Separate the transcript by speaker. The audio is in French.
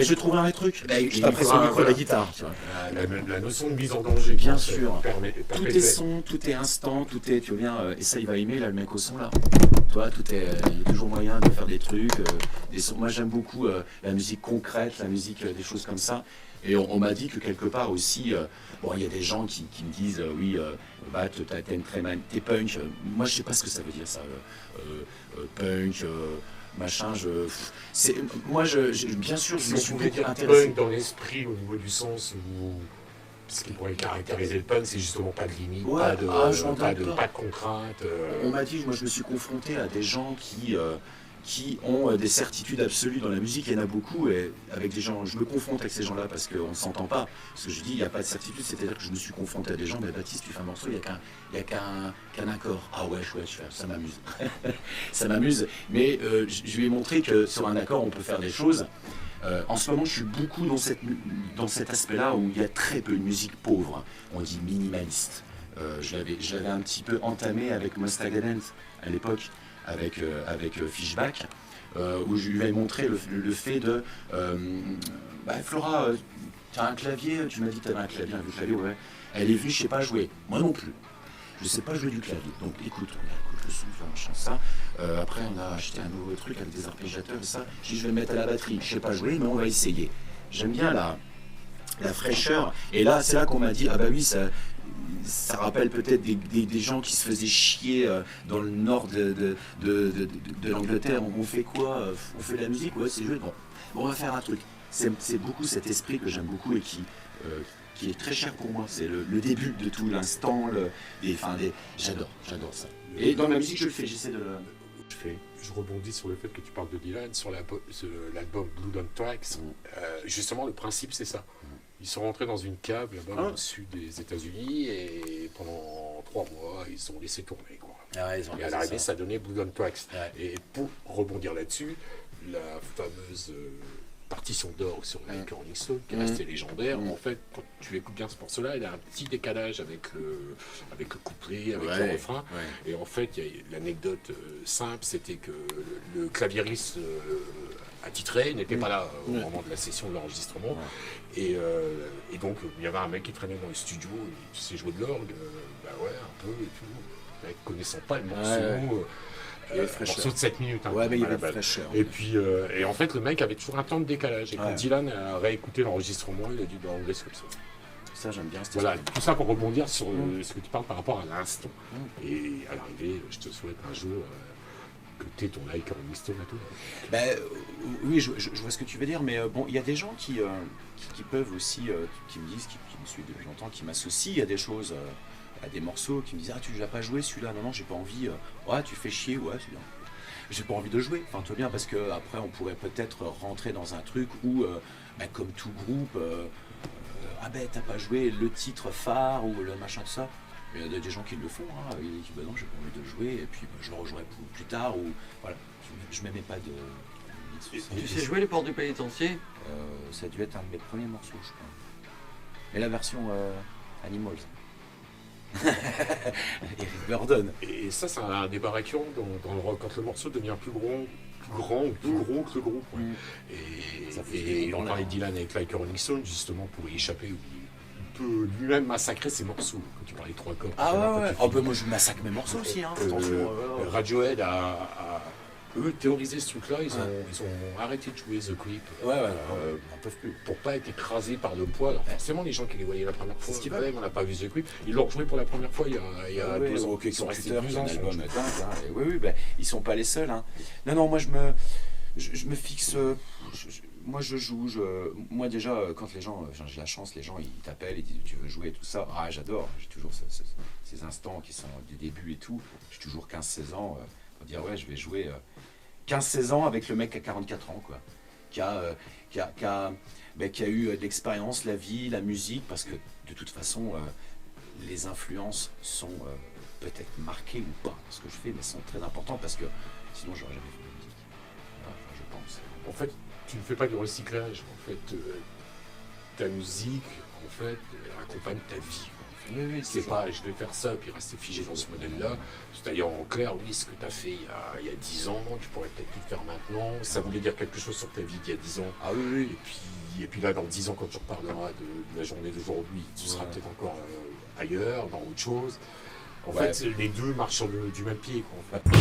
Speaker 1: Mais je trouve un vrai truc. Je taperai sur le micro de la guitare. Tu vois.
Speaker 2: La notion de mise en danger.
Speaker 1: Bien sûr. Tout est
Speaker 2: Perpétuelle.
Speaker 1: son, tout est instant, tout est. Tu vois bien, et ça, il va aimer, là, le mec au son, là. Toi, il y a toujours moyen de faire des trucs. Des sons. Moi, j'aime beaucoup la musique concrète, la musique, des choses comme ça. Et on m'a dit que quelque part aussi, bon, il y a des gens qui me disent, oui, bah, t'es punk. Moi, je sais pas ce que ça veut dire, ça. Punk. Machin, moi, bien sûr, je me
Speaker 2: Si
Speaker 1: suis
Speaker 2: on pouvait
Speaker 1: beaucoup
Speaker 2: dire
Speaker 1: intéressé.
Speaker 2: punk dans l'esprit, au niveau du sens, où ce qui pourrait caractériser le punk, c'est justement pas de limite,
Speaker 1: Ouais,
Speaker 2: pas de
Speaker 1: pas de
Speaker 2: contraintes.
Speaker 1: On m'a dit, moi je me suis confronté à des gens qui ont des certitudes absolues dans la musique, il y en a beaucoup, et avec des gens, je me confronte avec ces gens-là parce qu'on ne s'entend pas. Parce que je dis, il n'y a pas de certitude, c'est-à-dire que je me suis confronté à des gens, mais Baptiste, tu fais un morceau, il n'y a qu'un accord. Ah ouais, chouette, ça m'amuse. Ça m'amuse, mais je lui ai montré que sur un accord, on peut faire des choses. En ce moment, je suis beaucoup dans cet aspect-là où il y a très peu de musique pauvre. On dit minimaliste. Je l'avais un petit peu entamé avec Mostaganem à l'époque, avec Fishback, où je lui avais montré le fait de Flora, tu as un clavier, tu m'as dit que tu avais un clavier, ouais. Elle est venue, je sais pas jouer. Moi non plus. Je sais pas jouer du clavier. Donc écoute le son, machin, ça. Après, on a acheté un nouveau truc avec des arpégiateurs et ça. Je dis, je vais le mettre à la batterie. Je sais pas jouer, mais on va essayer. J'aime bien la fraîcheur. Et là, c'est là qu'on m'a dit, ah bah oui, ça rappelle peut-être des gens qui se faisaient chier dans le nord de l'Angleterre. On fait quoi? On fait de la musique? Ouais, c'est joué. Bon, on va faire un truc. C'est beaucoup cet esprit que j'aime beaucoup et qui est très cher pour moi. C'est le début de tout, l'instant, j'adore ça. Et dans ma musique, je le fais, j'essaie de le... Je fais.
Speaker 2: Je rebondis sur le fait que tu parles de Dylan, sur l'album Blood on Tracks. Justement, le principe, c'est ça. Ils sont rentrés dans une cave là-bas au sud des États-Unis et pendant 3 mois, ils ont laissé tourner. Quoi. Et à l'arrivée, ça donnait Blood on Tracks. Ouais. Et pour rebondir là-dessus, la fameuse partition d'orgue sur Like Rolling Stone, qui est restée légendaire, en fait, quand tu écoutes bien ce morceau-là, il a un petit décalage avec le couplet, avec le refrain. Ouais. Et en fait, l'anecdote simple, c'était que le claviériste attitré n'était pas là au moment de la session de l'enregistrement. Et donc, il y avait un mec qui traînait dans le studio, et tu sais jouer de l'orgue, un peu et tout. Le mec connaissant pas le morceau.
Speaker 1: Il y avait le
Speaker 2: morceau de 7 minutes.
Speaker 1: Ouais, mais il y avait le fraîcheur.
Speaker 2: Et puis, et en fait, le mec avait toujours un temps de décalage. Et quand Dylan a réécouté l'enregistrement, il a dit, on laisse comme ça.
Speaker 1: Ça, j'aime bien.
Speaker 2: Voilà, tout ça pour rebondir sur ce que tu parles par rapport à l'instant. Et à l'arrivée, je te souhaite un jour que tu aies ton like en Stone à tout.
Speaker 1: Oui, je vois ce que tu veux dire, mais bon, il y a des gens qui peuvent aussi, qui me disent, qui me suivent depuis longtemps, qui m'associent à des choses, à des morceaux, qui me disent, ah, tu l'as pas joué celui-là, non, j'ai pas envie, ouais, tu fais chier, ouais, celui-là. J'ai pas envie de jouer, enfin, tout bien, parce qu'après, on pourrait peut-être rentrer dans un truc où, comme tout groupe, t'as pas joué le titre phare ou le machin de ça. Il y a des gens qui le font, ils disent non, j'ai pas envie de jouer, et puis je le rejouerai plus tard, ou voilà, je m'aimais pas de.
Speaker 3: Tu sais jouer les portes du pénitencier?
Speaker 1: Ça a dû être un de mes premiers morceaux, je crois. Et la version Animals. Eric Burdon.
Speaker 2: Et ça, c'est un débat récurrent dans le rock, quand le morceau devient plus gros que le groupe. Et on parlait de Dylan avec Like Rolling Stone, justement, pour y échapper. Il peut lui-même massacrer ses morceaux. Quand tu parlais de 3 corps.
Speaker 1: Moi je massacre mes morceaux aussi. Attention.
Speaker 2: Radiohead a eux théorisé ce truc-là. Ils ont arrêté de jouer The Creep.
Speaker 1: On peuvent plus.
Speaker 2: Pour pas être écrasés par le poids. Alors forcément, les gens qui les voyaient la première fois, on n'a pas vu The Creep. Ils l'ont rejoué pour la première fois il y a 2 ans.
Speaker 1: Ils sont restés 2 ans.
Speaker 2: Oui,
Speaker 1: ils sont pas les seuls. Non, moi je me fixe. Moi je joue, moi déjà quand les gens, j'ai la chance, les gens ils t'appellent et disent tu veux jouer tout ça, j'adore, j'ai toujours ces instants qui sont du début et tout, j'ai toujours 15-16 ans, pour dire je vais jouer 15-16 ans avec le mec à 44 ans quoi, qui a eu de l'expérience, la vie, la musique, parce que de toute façon les influences sont peut-être marquées ou pas, ce que je fais, mais sont très importantes parce que sinon j'aurais jamais fait de musique, je pense.
Speaker 2: En fait, tu ne fais pas du recyclage, en fait, ta musique, en fait, accompagne ta vie. En
Speaker 3: Oui,
Speaker 2: C'est pas je vais faire ça puis rester figé dans ce modèle-là. C'est-à-dire en clair, oui, ce que tu as fait il y a 10 ans, tu pourrais peut-être plus le faire maintenant. Ça voulait dire quelque chose sur ta vie d'il y a 10 ans.
Speaker 1: Ah oui.
Speaker 2: Et puis là, dans 10 ans, quand tu reparleras de la journée d'aujourd'hui, tu seras peut-être encore ailleurs, dans autre chose. En fait, les deux marchent sur du même pied. Quoi, en fait.